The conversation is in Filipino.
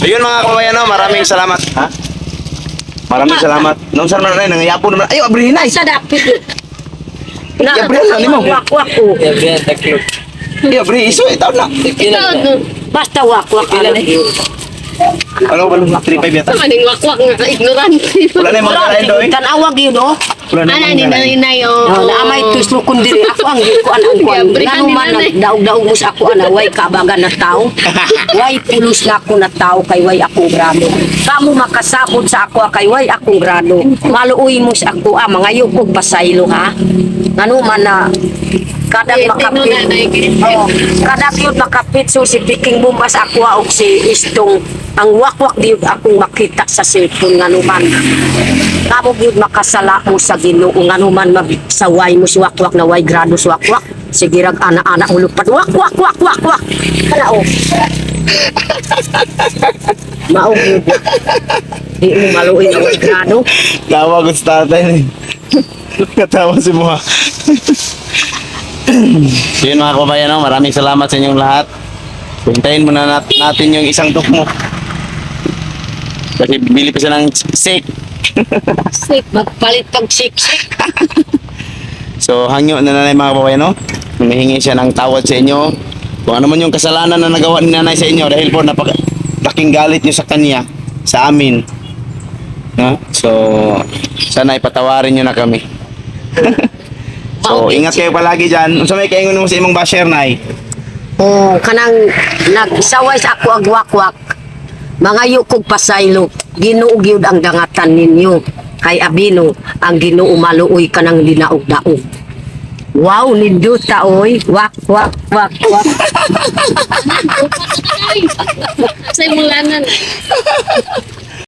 So yun mga kababayan, no? Maraming salamat. Ha? Maraming salamat. Nung saan man rin, nangyayapon naman. Ayaw, abrihin na. Sa dapit. Gabriel, ano mo? Wak-wak ko. Ayaw, abrihin. Iso, itaw na. Basta wak-wak. Ano ba, 3-5 yata? Maning wakwak nga ignorante. Wala na yung mga kalain doon, eh. Tanawag yun, oh. Wala na Ana yung ni mga kalain. nanay oh. Naamay tus mo kundi ako ang gikuan ang kuan. Gabriel, Ngano man nanay. daog-daog mo sa ako ana way kabagan na tao. Way pulos na ako na tao kay way akong grado. Kamo makasabot sa ako kay way akong grado. Maluoy mo sa ako mga yukog pasaylo ha. Ngano man na kadang makapit. Oh, kadang yun makapit so si Piking Bumbas ako og si Istong ang wakwak di akong makita sa cellphone ngano man. Kamo gyud makasala mo sa Ginoo ngano man magsaway mo si wakwak na way grado sa wakwak. Sige rag ana-ana ulupat wakwak wak wak wak. Kana o. Mao gyud. Di mo maluoy na way grado. Tawa ko sa tatay. Katawa si Muha. So yun mga kababayan, no? Maraming salamat sa inyong lahat. Puntahin muna natin yung isang tukmo. Kasi bili pa siya ng steak. Sik magpalit pag sik-sik. So hangyo na nanay mga kababayan, no? Humihingi siya ng tawad sa inyo. Kung ano man yung kasalanan na nagawa ni nanay sa inyo dahil po napakalaking galit niyo sa kanya, sa amin. No? So sana ipatawarin niyo na kami. So ingat kayo palagi dyan. Unsa may kaingon mo sa imong basher nay? Oh, kanang nagsaway sa ako ag wakwak. Mga yukog pasaylo, Ginoo gyud ang dangatan ninyo. Kay abino ang Ginoo maluoy kanang dinaog-daog. Wow, nindot ta oy. Wak wak wak wak. Sa imong lanan.